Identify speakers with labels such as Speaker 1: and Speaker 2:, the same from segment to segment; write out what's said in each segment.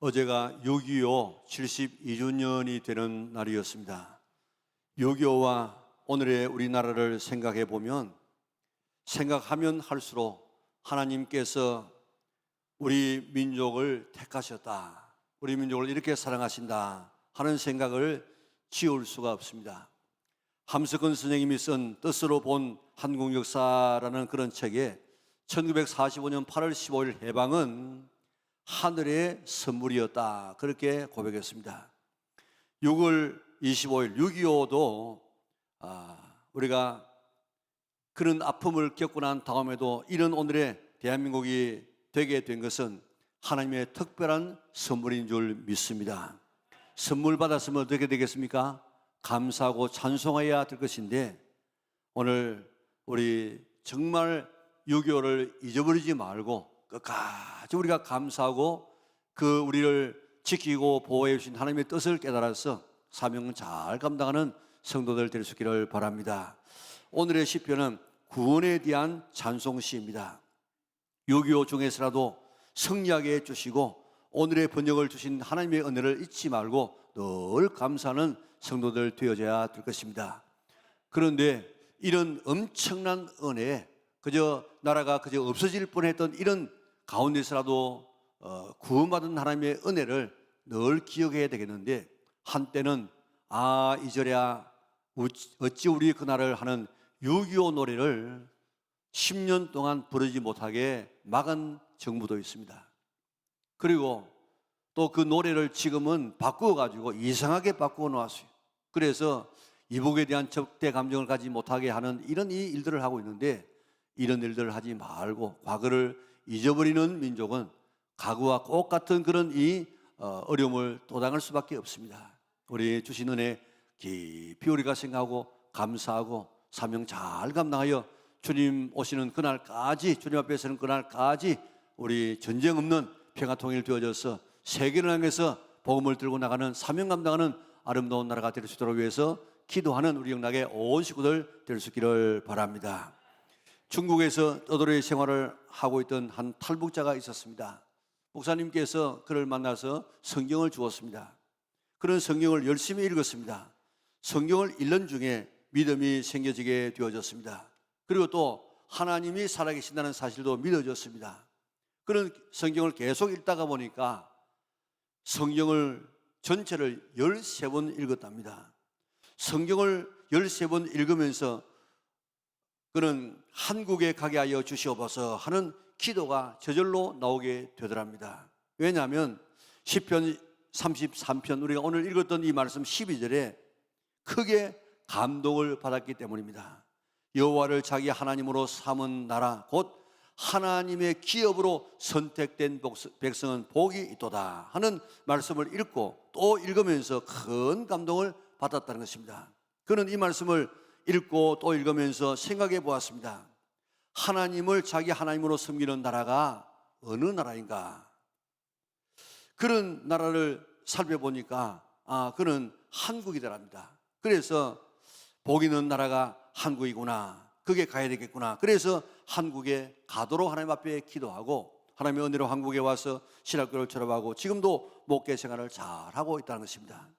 Speaker 1: 어제가 6.25 72주년이 되는 날이었습니다. 6.25와 오늘의 우리나라를 생각해 보면 생각하면 할수록 하나님께서 우리 민족을 택하셨다, 우리 민족을 이렇게 사랑하신다 하는 생각을 지울 수가 없습니다. 함석헌 선생님이 쓴 뜻으로 본 한국 역사라는 그런 책에 1945년 8월 15일 해방은 하늘의 선물이었다, 그렇게 고백했습니다. 6월 25일 6.25도 우리가 그런 아픔을 겪고 난 다음에도 이런 오늘의 대한민국이 되게 된 것은 하나님의 특별한 선물인 줄 믿습니다. 선물 받았으면 어떻게 되겠습니까? 감사하고 찬송해야 될 것인데, 오늘 우리 정말 6.25를 잊어버리지 말고 끝까지 우리가 감사하고 그 우리를 지키고 보호해 주신 하나님의 뜻을 깨달아서 사명을 잘 감당하는 성도들 될 수 있기를 바랍니다. 오늘의 시편은 구원에 대한 찬송시입니다. 6.25 중에서라도 승리하게 해주시고 오늘의 번영을 주신 하나님의 은혜를 잊지 말고 늘 감사하는 성도들 되어져야 될 것입니다. 그런데 이런 엄청난 은혜에 그저 나라가 그저 없어질 뻔했던 이런 가운데서라도 구원받은 하나님의 은혜를 늘 기억해야 되겠는데, 한때는 이제야 어찌 우리 그날을 하는 6.25 노래를 10년 동안 부르지 못하게 막은 정부도 있습니다. 그리고 또 그 노래를 지금은 바꾸어가지고 이상하게 바꾸어 놓았어요. 그래서 이복에 대한 적대 감정을 가지지 못하게 하는 이런 일들을 하고 있는데, 이런 일들을 하지 말고 과거를 잊어버리는 민족은 과거와 똑같은 그런 어려움을 또 당할 수밖에 없습니다. 우리 주신 은혜 깊이 우리가 생각하고 감사하고 사명 잘 감당하여 주님 오시는 그날까지, 주님 앞에 서는 그날까지 우리 전쟁 없는 평화 통일 되어져서 세계를 향해서 복음을 들고 나가는 사명 감당하는 아름다운 나라가 될 수 있도록 위해서 기도하는 우리 영락의 온 식구들 될 수 있기를 바랍니다. 중국에서 떠돌이 생활을 하고 있던 한 탈북자가 있었습니다. 목사님께서 그를 만나서 성경을 주었습니다. 그런 성경을 열심히 읽었습니다. 성경을 읽는 중에 믿음이 생겨지게 되어졌습니다. 그리고 또 하나님이 살아계신다는 사실도 믿어졌습니다. 그런 성경을 계속 읽다가 보니까 성경을 전체를 13번 읽었답니다. 성경을 13번 읽으면서 그는 한국에 가게 하여 주시옵소서 하는 기도가 저절로 나오게 되더랍니다. 왜냐하면 시편 33편 우리가 오늘 읽었던 이 말씀 12절에 크게 감동을 받았기 때문입니다. 여호와를 자기 하나님으로 삼은 나라 곧 하나님의 기업으로 선택된 백성은 복이 있도다 하는 말씀을 읽고 또 읽으면서 큰 감동을 받았다는 것입니다. 그는 이 말씀을 읽고 또 읽으면서 생각해 보았습니다. 하나님을 자기 하나님으로 섬기는 나라가 어느 나라인가? 그런 나라를 살펴보니까 그는 한국이더랍니다. 그래서 복 있는 나라가 한국이구나, 그게 가야 되겠구나. 그래서 한국에 가도록 하나님 앞에 기도하고 하나님의 은혜로 한국에 와서 신학교를 졸업하고 지금도 목회 생활을 잘하고 있다는 것입니다.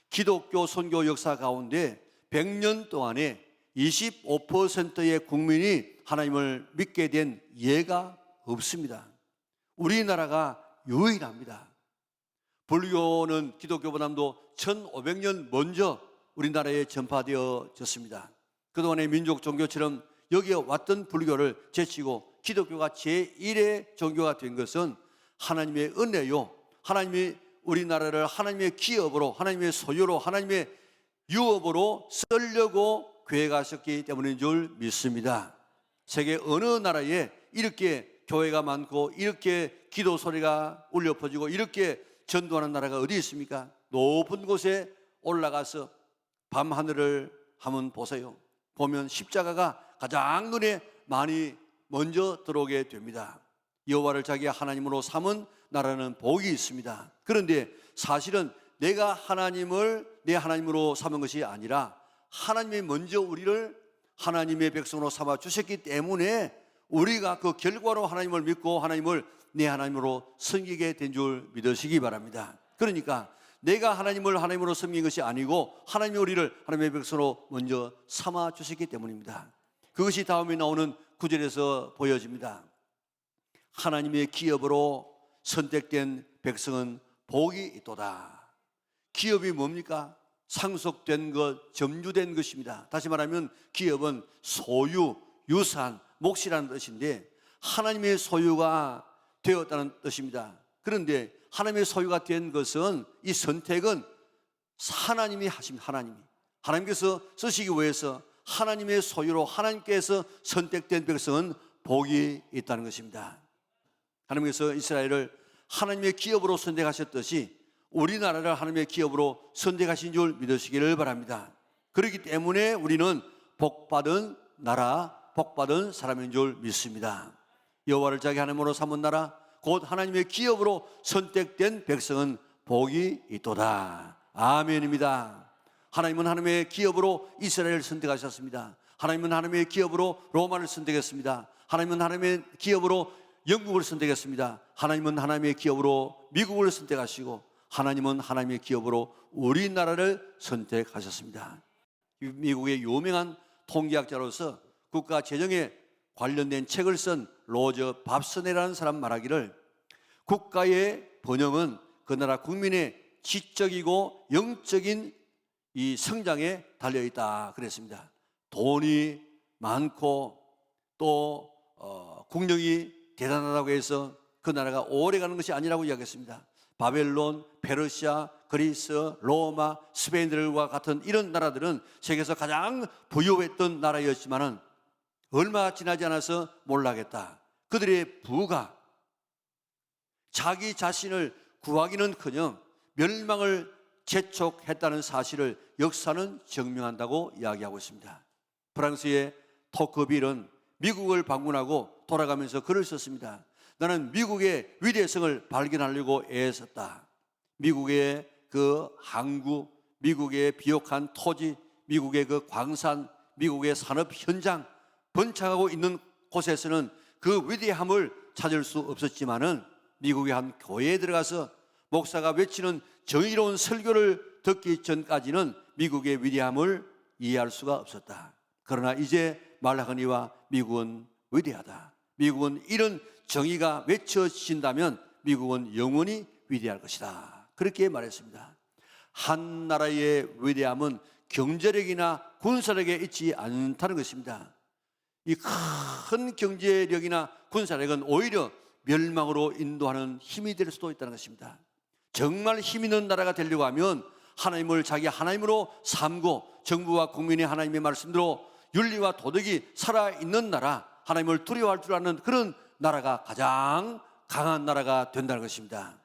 Speaker 1: 기독교 선교 역사 가운데 100년 동안에 25%의 국민이 하나님을 믿게 된 예가 없습니다. 우리나라가 유일합니다. 불교는 기독교보다도 1500년 먼저 우리나라에 전파되어졌습니다. 그동안의 민족 종교처럼 여기에 왔던 불교를 제치고 기독교가 제1의 종교가 된 것은 하나님의 은혜요, 하나님이 우리나라를 하나님의 기업으로, 하나님의 소유로, 하나님의 유업으로 쓰려고 계획하셨기 때문인 줄 믿습니다. 세계 어느 나라에 이렇게 교회가 많고 이렇게 기도 소리가 울려 퍼지고 이렇게 전도하는 나라가 어디 있습니까? 높은 곳에 올라가서 밤하늘을 한번 보세요. 보면 십자가가 가장 눈에 많이 먼저 들어오게 됩니다. 여호와를 자기 하나님으로 삼은 나라는 복이 있습니다. 그런데 사실은 내가 하나님을 내 하나님으로 삼은 것이 아니라 하나님이 먼저 우리를 하나님의 백성으로 삼아 주셨기 때문에 우리가 그 결과로 하나님을 믿고 하나님을 내 하나님으로 섬기게 된 줄 믿으시기 바랍니다. 그러니까 내가 하나님을 하나님으로 섬긴 것이 아니고 하나님이 우리를 하나님의 백성으로 먼저 삼아 주셨기 때문입니다. 그것이 다음에 나오는 구절에서 보여집니다. 하나님의 기업으로 선택된 백성은 복이 있도다. 기업이 뭡니까? 상속된 것, 점유된 것입니다. 다시 말하면 기업은 소유, 유산, 몫이라는 뜻인데 하나님의 소유가 되었다는 뜻입니다. 그런데 하나님의 소유가 된 것은, 이 선택은 하나님이 하십니다. 하나님께서 쓰시기 위해서 하나님의 소유로 하나님께서 선택된 백성은 복이 있다는 것입니다. 하나님께서 이스라엘을 하나님의 기업으로 선택하셨듯이 우리나라를 하나님의 기업으로 선택하신 줄 믿으시기를 바랍니다. 그렇기 때문에 우리는 복받은 나라, 복받은 사람인 줄 믿습니다. 여호와를 자기 하나님으로 삼은 나라, 곧 하나님의 기업으로 선택된 백성은 복이 있도다. 아멘입니다. 하나님은 하나님의 기업으로 이스라엘을 선택하셨습니다. 하나님은 하나님의 기업으로 로마를 선택했습니다. 하나님은 하나님의 기업으로 영국을 선택했습니다. 하나님은 하나님의 기업으로 미국을 선택하시고 하나님은 하나님의 기업으로 우리나라를 선택하셨습니다. 미국의 유명한 통계학자로서 국가 재정에 관련된 책을 쓴 로저 밥스네라는 사람 말하기를, 국가의 번영은 그 나라 국민의 지적이고 영적인 이 성장에 달려있다 그랬습니다. 돈이 많고 또 국력이 대단하다고 해서 그 나라가 오래 가는 것이 아니라고 이야기했습니다. 바벨론, 페르시아, 그리스, 로마, 스페인들과 같은 이런 나라들은 세계에서 가장 부유했던 나라였지만은 얼마 지나지 않아서 몰락했다. 그들의 부가 자기 자신을 구하기는커녕 멸망을 재촉했다는 사실을 역사는 증명한다고 이야기하고 있습니다. 프랑스의 토크빌은 미국을 방문하고 돌아가면서 글을 썼습니다. 나는 미국의 위대성을 발견하려고 애썼다. 미국의 그 항구, 미국의 비옥한 토지, 미국의 그 광산, 미국의 산업 현장, 번창하고 있는 곳에서는 그 위대함을 찾을 수 없었지만은 미국의 한 교회에 들어가서 목사가 외치는 정의로운 설교를 듣기 전까지는 미국의 위대함을 이해할 수가 없었다. 그러나 이제 말하거니와 미국은 위대하다. 미국은 이런 정의가 외쳐진다면 미국은 영원히 위대할 것이다. 그렇게 말했습니다. 한 나라의 위대함은 경제력이나 군사력에 있지 않다는 것입니다. 이 큰 경제력이나 군사력은 오히려 멸망으로 인도하는 힘이 될 수도 있다는 것입니다. 정말 힘 있는 나라가 되려고 하면 하나님을 자기 하나님으로 삼고 정부와 국민이 하나님의 말씀대로 윤리와 도덕이 살아있는 나라, 하나님을 두려워할 줄 아는 그런 나라가 가장 강한 나라가 된다는 것입니다.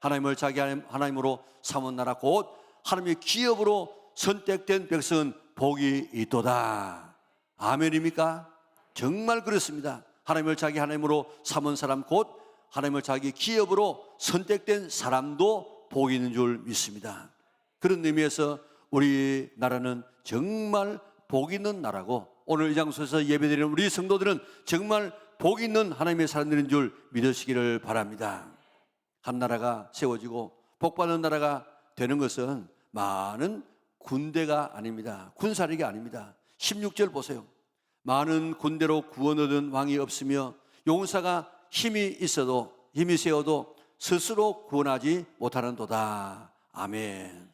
Speaker 1: 하나님을 자기 하나님으로 삼은 나라, 곧 하나님의 기업으로 선택된 백성은 복이 있도다. 아멘입니까? 정말 그렇습니다. 하나님을 자기 하나님으로 삼은 사람, 곧 하나님을 자기 기업으로 선택된 사람도 복이 있는 줄 믿습니다. 그런 의미에서 우리나라는 정말 복 있는 나라고, 오늘 이 장소에서 예배드리는 우리 성도들은 정말 복 있는 하나님의 사람들인 줄 믿으시기를 바랍니다. 한 나라가 세워지고 복받는 나라가 되는 것은 많은 군대가 아닙니다. 군사력이 아닙니다. 16절 보세요. 많은 군대로 구원 얻은 왕이 없으며 용사가 힘이 세어도 스스로 구원하지 못하는도다. 아멘.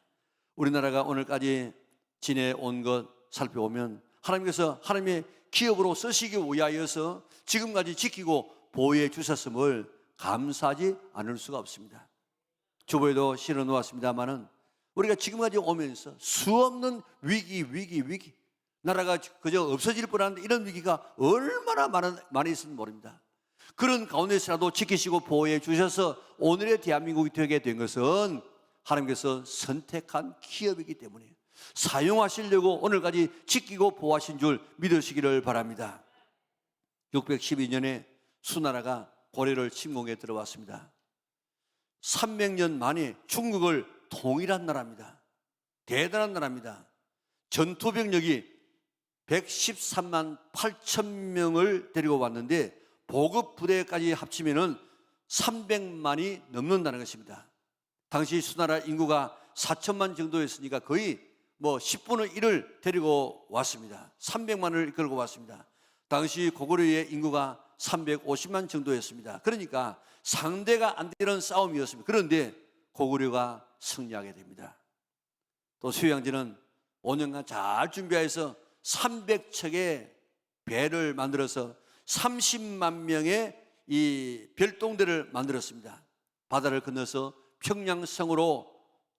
Speaker 1: 우리나라가 오늘까지 지내온 것 살펴보면 하나님께서 하나님의 기업으로 쓰시기 위하여서 지금까지 지키고 보호해 주셨음을 감사하지 않을 수가 없습니다. 주보에도 실어 놓았습니다만은 우리가 지금까지 오면서 수없는 위기, 나라가 그저 없어질 뻔한 이런 위기가 얼마나 많이 있으면 모릅니다. 그런 가운데서라도 지키시고 보호해 주셔서 오늘의 대한민국이 되게 된 것은 하나님께서 선택한 기업이기 때문에 사용하시려고 오늘까지 지키고 보호하신 줄 믿으시기를 바랍니다. 612년에 수나라가 고려를 침공해 들어왔습니다. 300년 만에 중국을 통일한 나라입니다. 대단한 나라입니다. 전투병력이 113만 8천 명을 데리고 왔는데 보급 부대까지 합치면은 300만이 넘는다는 것입니다. 당시 수나라 인구가 4천만 정도였으니까 거의 뭐 10분의 1을 데리고 왔습니다. 300만을 이끌고 왔습니다. 당시 고구려의 인구가 350만 정도였습니다. 그러니까 상대가 안 되는 싸움이었습니다. 그런데 고구려가 승리하게 됩니다. 또 수양제는 5년간 잘 준비해서 300척의 배를 만들어서 30만 명의 이 별동대를 만들었습니다. 바다를 건너서 평양성으로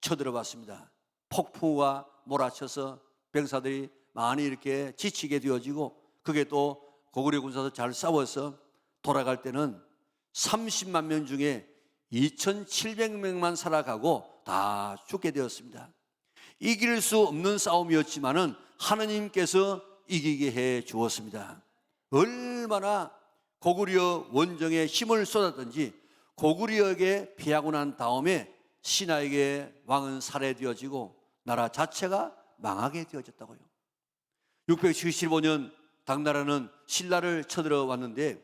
Speaker 1: 쳐들어봤습니다. 폭풍우가 몰아쳐서 병사들이 많이 이렇게 지치게 되어지고, 그게 또 고구려 군사도 잘 싸워서 돌아갈 때는 30만 명 중에 2,700명만 살아가고 다 죽게 되었습니다. 이길 수 없는 싸움이었지만은 하느님께서 이기게 해 주었습니다. 얼마나 고구려 원정에 힘을 쏟았든지 고구려에게 피하고 난 다음에 신하에게 왕은 살해되어지고 나라 자체가 망하게 되어졌다고요. 675년 당나라는 신라를 쳐들어왔는데,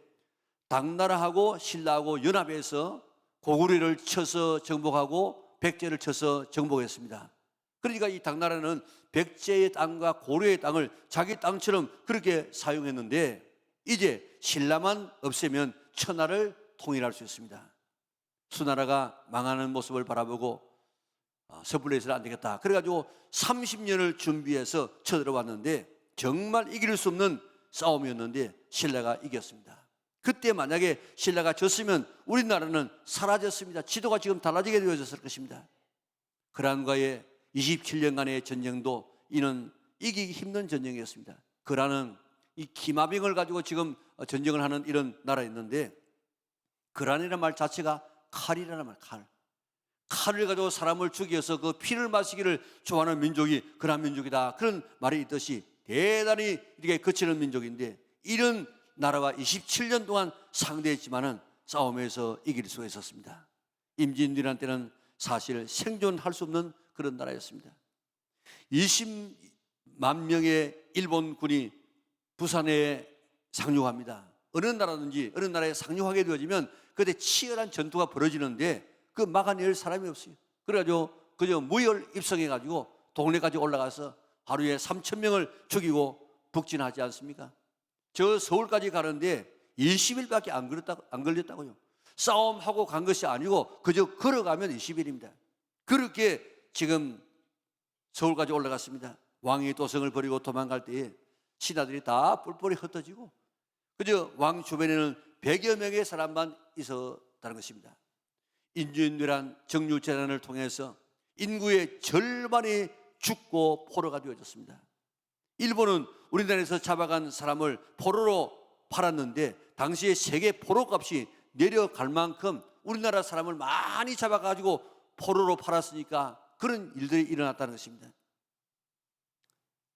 Speaker 1: 당나라하고 신라하고 연합해서 고구려를 쳐서 정복하고 백제를 쳐서 정복했습니다. 그러니까 이 당나라는 백제의 땅과 고려의 땅을 자기 땅처럼 그렇게 사용했는데, 이제 신라만 없애면 천하를 통일할 수 있습니다. 수나라가 망하는 모습을 바라보고 섣불리 해서는 안 되겠다. 그래가지고 30년을 준비해서 쳐들어왔는데 정말 이길 수 없는 싸움이었는데 신라가 이겼습니다. 그때 만약에 신라가 졌으면 우리나라는 사라졌습니다. 지도가 지금 달라지게 되어졌을 것입니다. 그란과의 27년간의 전쟁도 이는 이기기 힘든 전쟁이었습니다. 그란은 이 기마병을 가지고 지금 전쟁을 하는 이런 나라였는데, 그란이라는 말 자체가 칼이라는 말, 칼을 가지고 사람을 죽여서 그 피를 마시기를 좋아하는 민족이 그란 민족이다, 그런 말이 있듯이 대단히 이렇게 거치는 민족인데, 이런 나라와 27년 동안 상대했지만은 싸움에서 이길 수가 있었습니다. 임진왜란 때는 사실 생존할 수 없는 그런 나라였습니다. 20만 명의 일본군이 부산에 상륙합니다. 어느 나라든지 어느 나라에 상륙하게 되어지면 그때 치열한 전투가 벌어지는데 그 막아낼 사람이 없어요. 그래가지고 그저 무혈 입성해가지고 동네까지 올라가서 하루에 3,000명을 죽이고 북진하지 않습니까? 저 서울까지 가는데 20일밖에 안 걸렸다고요. 싸움하고 간 것이 아니고 그저 걸어가면 20일입니다. 그렇게 지금 서울까지 올라갔습니다. 왕이 도성을 버리고 도망갈 때에 신하들이 다 뿔뿔이 흩어지고 그저 왕 주변에는 100여 명의 사람만 있었다는 것입니다. 임진왜란 정유재난을 통해서 인구의 절반이 죽고 포로가 되어졌습니다. 일본은 우리나라에서 잡아간 사람을 포로로 팔았는데 당시에 세계 포로값이 내려갈 만큼 우리나라 사람을 많이 잡아가지고 포로로 팔았으니까 그런 일들이 일어났다는 것입니다.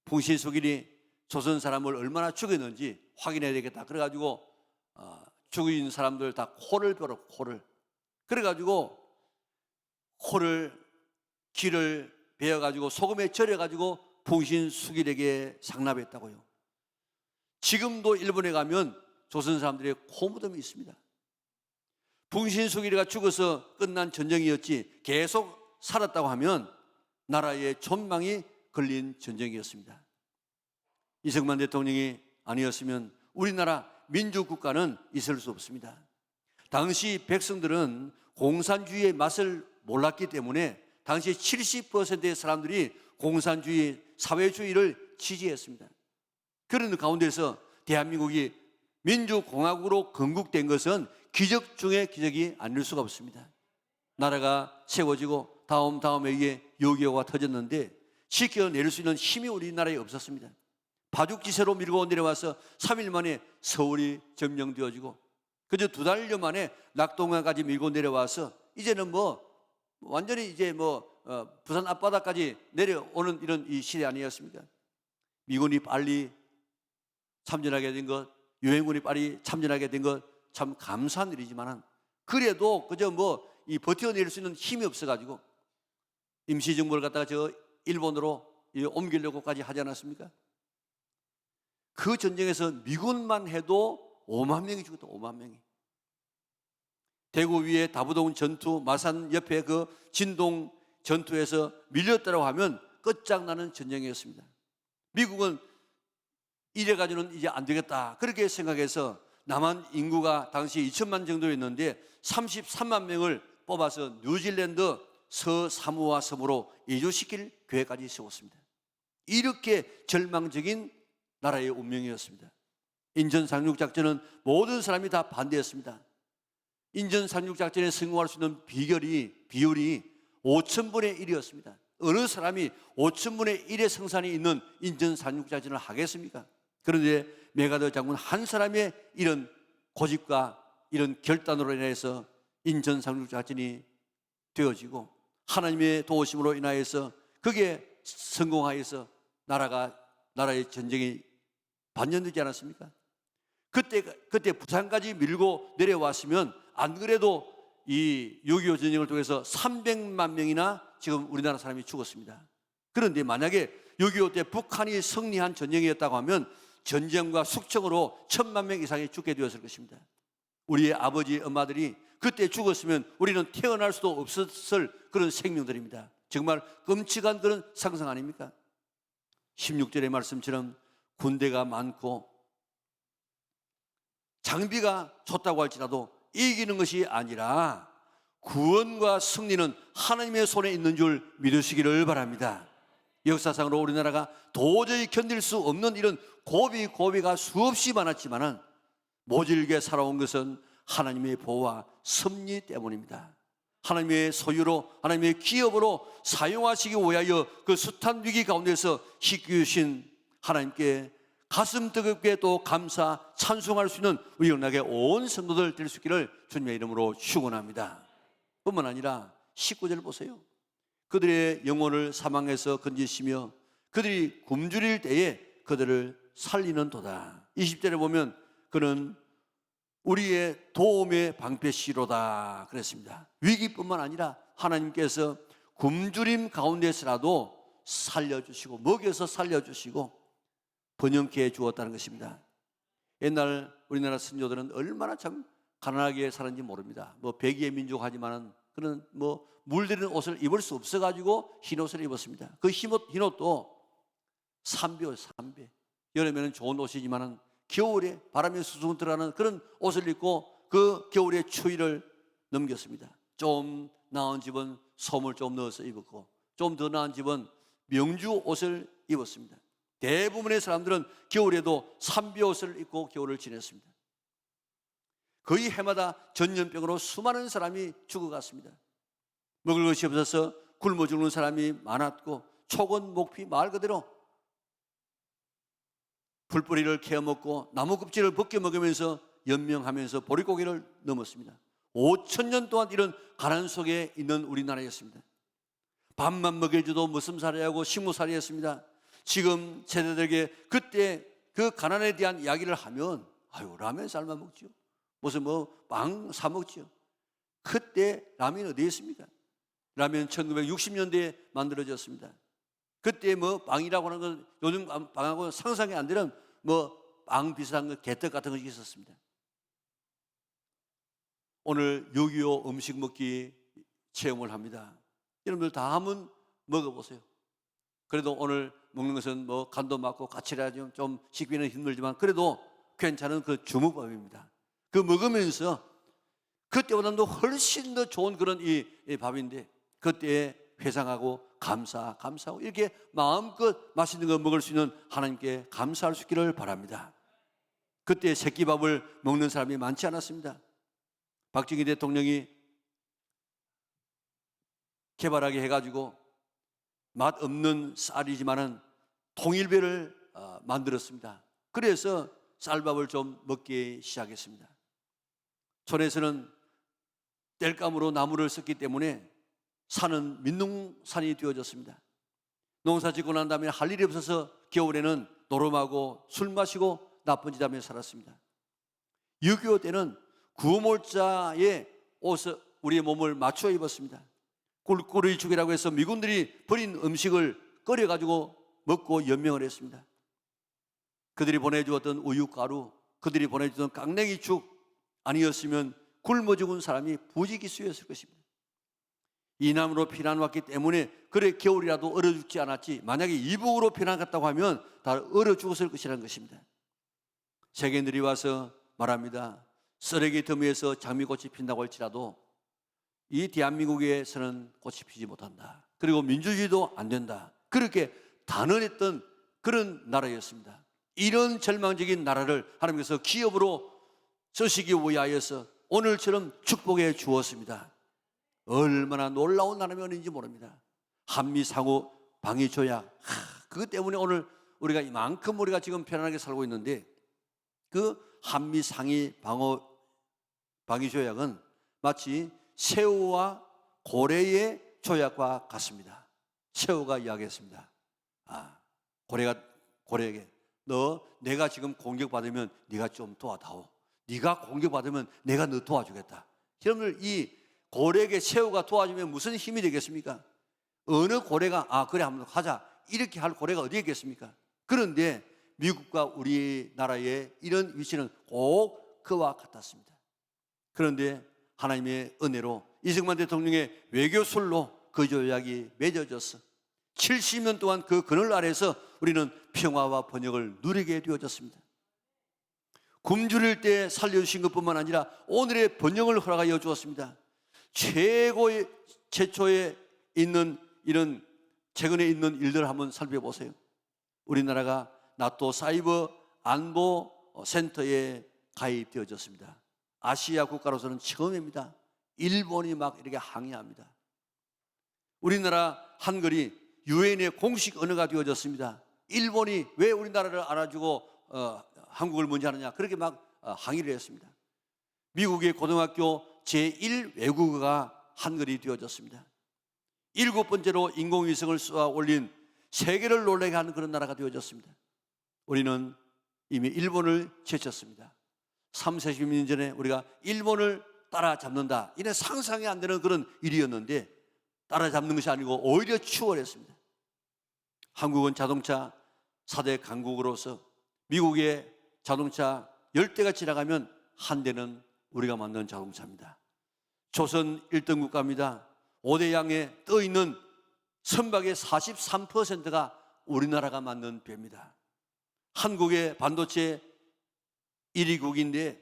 Speaker 1: 풍신수길이 조선 사람을 얼마나 죽였는지 확인해야 되겠다. 그래가지고 죽인 사람들 다 코를 베어, 코를. 그래가지고 코를, 귀를 베어가지고 소금에 절여가지고 풍신수길에게 상납했다고요. 지금도 일본에 가면 조선 사람들의 코무덤이 있습니다. 풍신수길이가 죽어서 끝난 전쟁이었지 계속 살았다고 하면 나라의 존망이 걸린 전쟁이었습니다. 이승만 대통령이 아니었으면 우리나라 민주국가는 있을 수 없습니다. 당시 백성들은 공산주의의 맛을 몰랐기 때문에 당시 70%의 사람들이 공산주의, 사회주의를 지지했습니다. 그런 가운데서 대한민국이 민주공화국으로 건국된 것은 기적 중에 기적이 아닐 수가 없습니다. 나라가 세워지고 다음에 이게 6.25가 터졌는데 지켜낼 수 있는 힘이 우리나라에 없었습니다. 바둑지세로 밀고 내려와서 3일 만에 서울이 점령되어지고 그저 2달여 만에 낙동강까지 밀고 내려와서 이제는 완전히 이제 부산 앞바다까지 내려오는 이런 이 시대 아니었습니까? 미군이 빨리 참전하게 된 것, 유엔군이 빨리 참전하게 된 것 참 감사한 일이지만 그래도 그저 이 버텨낼 수 있는 힘이 없어가지고 임시정부를 갖다가 저 일본으로 옮기려고까지 하지 않았습니까? 그 전쟁에서 미군만 해도 5만 명이 죽었다. 5만 명이. 대구 위에 다부동 전투, 마산 옆에 그 진동 전투에서 밀렸다고 하면 끝장나는 전쟁이었습니다. 미국은 이래가지고는 이제 안 되겠다 그렇게 생각해서 남한 인구가 당시 2천만 정도였는데 33만 명을 뽑아서 뉴질랜드 서사모아 섬으로 이주시킬 계획까지 세웠습니다. 이렇게 절망적인 나라의 운명이었습니다. 인천 상륙작전은 모든 사람이 다 반대했습니다. 인천 상륙작전에 성공할 수 있는 비율이 5천분의 1이었습니다. 어느 사람이 5천분의 1의 성산이 있는 인천 상륙작전을 하겠습니까? 그런데 메가더 장군 한 사람의 이런 고집과 이런 결단으로 인해서 인천 상륙작전이 되어지고 하나님의 도우심으로 인하여서 그게 성공하여서 나라의 전쟁이 반전되지 않았습니까? 그때 부산까지 밀고 내려왔으면 안 그래도 이 6.25 전쟁을 통해서 300만 명이나 지금 우리나라 사람이 죽었습니다. 그런데 만약에 6.25 때 북한이 승리한 전쟁이었다고 하면 전쟁과 숙청으로 1,000만 명 이상이 죽게 되었을 것입니다. 우리의 아버지, 엄마들이 그때 죽었으면 우리는 태어날 수도 없었을 그런 생명들입니다. 정말 끔찍한 그런 상상 아닙니까? 16절의 말씀처럼 군대가 많고 장비가 좋다고 할지라도 이기는 것이 아니라 구원과 승리는 하나님의 손에 있는 줄 믿으시기를 바랍니다. 역사상으로 우리나라가 도저히 견딜 수 없는 이런 고비가 수없이 많았지만은 모질게 살아온 것은 하나님의 보호와 섭리 때문입니다. 하나님의 소유로 하나님의 기업으로 사용하시기 위하여 그 숱한 위기 가운데서 희귀신 하나님께 가슴 뜨겁게 또 감사 찬송할 수 있는 우리 영락의 온 성도들 될 수 있기를 주님의 이름으로 축원합니다. 뿐만 아니라 19절 보세요. 그들의 영혼을 사망에서 건지시며 그들이 굶주릴 때에 그들을 살리는 도다. 20절에 보면 그는 우리의 도움의 방패시로다 그랬습니다. 위기뿐만 아니라 하나님께서 굶주림 가운데서라도 살려주시고 먹여서 살려주시고 번영케 해 주었다는 것입니다. 옛날 우리나라 선조들은 얼마나 참 가난하게 살았는지 모릅니다. 뭐 백의의 민족 하지만은 그는 뭐 물들이는 옷을 입을 수 없어가지고 흰옷을 입었습니다. 그 흰옷도 삼배요, 삼배. 여름에는 좋은 옷이지만은 겨울에 바람이 수송 들어가는 그런 옷을 입고 그 겨울의 추위를 넘겼습니다. 좀 나은 집은 솜을 좀 넣어서 입었고 좀 더 나은 집은 명주 옷을 입었습니다. 대부분의 사람들은 겨울에도 삼비옷을 입고 겨울을 지냈습니다. 거의 해마다 전염병으로 수많은 사람이 죽어갔습니다. 먹을 것이 없어서 굶어 죽는 사람이 많았고 촉은 목피 말 그대로 풀뿌리를 캐어 먹고 나무 껍질을 벗겨 먹으면서 연명하면서 보릿고개를 넘었습니다. 5,000년 동안 이런 가난 속에 있는 우리나라였습니다. 밥만 먹여줘도 머슴살이하고 식모살이였습니다. 지금 세대들에게 그때 그 가난에 대한 이야기를 하면 아유 라면 삶아 먹지요. 무슨 뭐 빵 사 먹지요. 그때 라면 어디에 있습니까? 라면 1960년대에 만들어졌습니다. 그때 뭐 빵이라고 하는 건 요즘 빵하고 상상이 안 되는 뭐 빵 비슷한 거 개떡 같은 것이 있었습니다. 오늘 6.25 음식 먹기 체험을 합니다. 여러분들 다 한번 먹어보세요. 그래도 오늘 먹는 것은 뭐 간도 많고 까칠해야 좀 식비는 힘들지만 그래도 괜찮은 그 주먹밥입니다. 그 먹으면서 그때보다도 훨씬 더 좋은 그런 이 밥인데 그때에 회상하고 감사하고 이렇게 마음껏 맛있는 거 먹을 수 있는 하나님께 감사할 수 있기를 바랍니다. 그때 새끼밥을 먹는 사람이 많지 않았습니다. 박정희 대통령이 개발하게 해가지고 맛 없는 쌀이지만은 통일배를 만들었습니다. 그래서 쌀밥을 좀 먹기 시작했습니다. 촌에서는 땔감으로 나무를 썼기 때문에 산은 민농산이 되어졌습니다. 농사 짓고 난 다음에 할 일이 없어서 겨울에는 노름하고 술 마시고 나쁜 짓 하며 살았습니다. 6.25 때는 구호몰자의 옷을 우리의 몸을 맞춰 입었습니다. 꿀꿀이 죽이라고 해서 미군들이 버린 음식을 끓여가지고 먹고 연명을 했습니다. 그들이 보내주었던 우유가루, 그들이 보내주던 깡냉이 죽 아니었으면 굶어 죽은 사람이 부지기수였을 것입니다. 이남으로 피난 왔기 때문에 그래 겨울이라도 얼어 죽지 않았지, 만약에 이북으로 피난 갔다고 하면 다 얼어 죽었을 것이라는 것입니다. 세계인들이 와서 말합니다. 쓰레기 더미에서 장미꽃이 핀다고 할지라도 이 대한민국에서는 꽃이 피지 못한다. 그리고 민주주의도 안 된다. 그렇게 단언했던 그런 나라였습니다. 이런 절망적인 나라를 하나님께서 기업으로 쓰시기 위하여서 오늘처럼 축복해 주었습니다. 얼마나 놀라운 나라면인지 모릅니다. 한미 상호 방위 조약, 그것 때문에 오늘 우리가 이만큼 우리가 지금 편안하게 살고 있는데, 그 한미 상위 방위 조약은 마치 새우와 고래의 조약과 같습니다. 새우가 이야기했습니다. 고래에게 내가 지금 공격받으면 네가 좀 도와다오. 네가 공격받으면 내가 너 도와주겠다. 여러분들, 이 고래에게 새우가 도와주면 무슨 힘이 되겠습니까? 어느 고래가 그래 한번 하자 이렇게 할 고래가 어디 있겠습니까? 그런데 미국과 우리나라의 이런 위치는 꼭 그와 같았습니다. 그런데 하나님의 은혜로 이승만 대통령의 외교술로 그 조약이 맺어져서 70년 동안 그 그늘 아래에서 우리는 평화와 번영을 누리게 되어졌습니다. 굶주릴 때 살려주신 것뿐만 아니라 오늘의 번영을 허락하여 주었습니다. 최초에 있는 이런 최근에 있는 일들을 한번 살펴보세요. 우리나라가 나토 사이버 안보 센터에 가입되어졌습니다. 아시아 국가로서는 처음입니다. 일본이 막 이렇게 항의합니다. 우리나라 한글이 유엔의 공식 언어가 되어졌습니다. 일본이 왜 우리나라를 알아주고 한국을 먼저 하느냐, 그렇게 막 항의를 했습니다. 미국의 고등학교 제1 외국어가 한글이 되어졌습니다. 7번째로 인공위성을 쏘아 올린 세계를 놀라게 하는 그런 나라가 되어졌습니다. 우리는 이미 일본을 제쳤습니다. 30-40년 전에 우리가 일본을 따라잡는다, 이는 상상이 안 되는 그런 일이었는데 따라잡는 것이 아니고 오히려 추월했습니다. 한국은 자동차 4대 강국으로서 미국의 자동차 10대가 지나가면 한 대는 우리가 만든 자동차입니다. 조선 1등 국가입니다. 5대 양에 떠있는 선박의 43%가 우리나라가 만든 배입니다. 한국의 반도체 1위국인데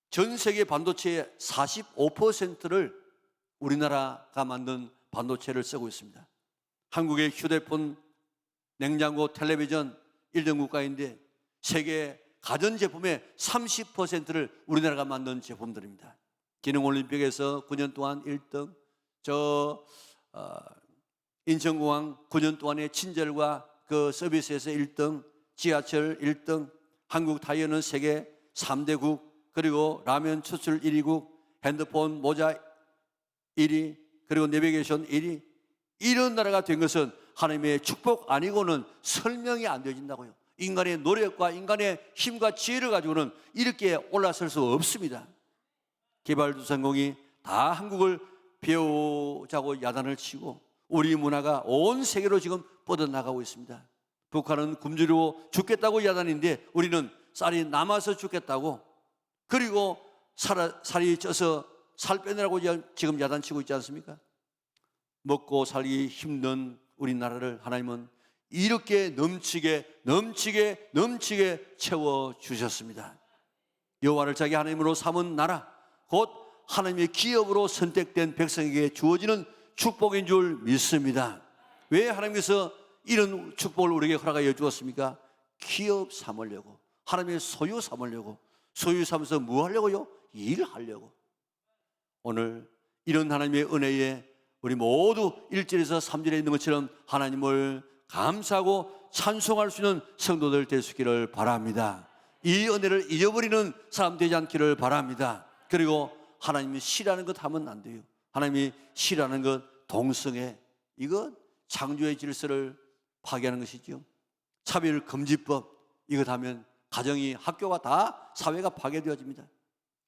Speaker 1: 전 세계 반도체의 45%를 우리나라가 만든 반도체를 쓰고 있습니다. 한국의 휴대폰, 냉장고, 텔레비전 1등 국가인데 세계 가전제품의 30%를 우리나라가 만든 제품들입니다. 기능올림픽에서 9년 동안 1등, 인천공항 9년 동안의 친절과 그 서비스에서 1등, 지하철 1등, 한국 타이어는 세계 3대국, 그리고 라면 수출 1위국, 핸드폰, 모자 1위, 그리고 내비게이션 1위. 이런 나라가 된 것은 하나님의 축복 아니고는 설명이 안 되어진다고요. 인간의 노력과 인간의 힘과 지혜를 가지고는 이렇게 올라설 수 없습니다. 개발도상국이 다 한국을 배우자고 야단을 치고 우리 문화가 온 세계로 지금 뻗어나가고 있습니다. 북한은 굶주리고 죽겠다고 야단인데 우리는 쌀이 남아서 죽겠다고, 그리고 살이 쪄서 살 빼느라고 지금 야단치고 있지 않습니까? 먹고 살기 힘든 우리나라를 하나님은 이렇게 넘치게 채워주셨습니다. 여호와를 자기 하나님으로 삼은 나라, 곧 하나님의 기업으로 선택된 백성에게 주어지는 축복인 줄 믿습니다. 왜 하나님께서 이런 축복을 우리에게 허락하여 주었습니까? 기업 삼으려고, 하나님의 소유 삼으려고. 소유 삼아서 뭐 하려고요? 일하려고. 오늘 이런 하나님의 은혜에 우리 모두 1절에서 3절에 있는 것처럼 하나님을 감사하고 찬송할 수 있는 성도들 될 수 있기를 바랍니다. 이 은혜를 잊어버리는 사람 되지 않기를 바랍니다. 그리고 하나님이 싫어하는 것 하면 안 돼요. 하나님이 싫어하는 것, 동성애, 이거 창조의 질서를 파괴하는 것이죠. 차별금지법, 이것 하면 가정이, 학교가 다 사회가 파괴되어집니다.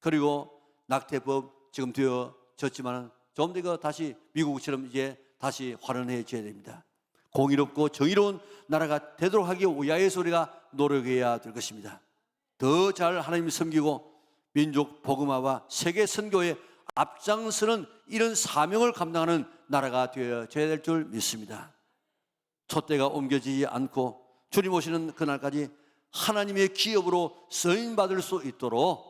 Speaker 1: 그리고 낙태법 지금 되어졌지만 좀 더 이거 다시 미국처럼 이제 다시 활용해줘야 됩니다. 공의롭고 정의로운 나라가 되도록 하기 위하여서 우리가 노력해야 될 것입니다. 더 잘 하나님 섬기고 민족 복음화와 세계 선교에 앞장서는 이런 사명을 감당하는 나라가 되어야 될 줄 믿습니다. 촛대가 옮겨지지 않고 주님 오시는 그날까지 하나님의 기업으로 쓰임받을 수 있도록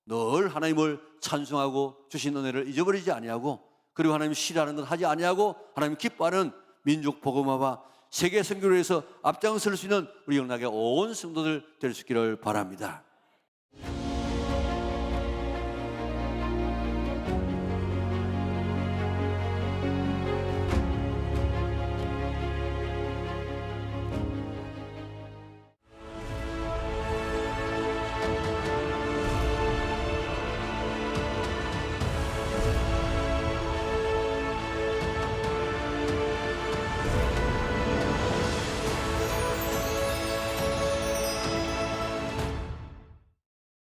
Speaker 1: 늘 하나님을 찬송하고 주신 은혜를 잊어버리지 아니하고, 그리고 하나님 싫어하는 것 하지 아니하고 하나님 기뻐하는 민족 복음화와 세계 선교를 위해서 앞장설 수 있는 우리 영락의 온 성도들 될 수 있기를 바랍니다.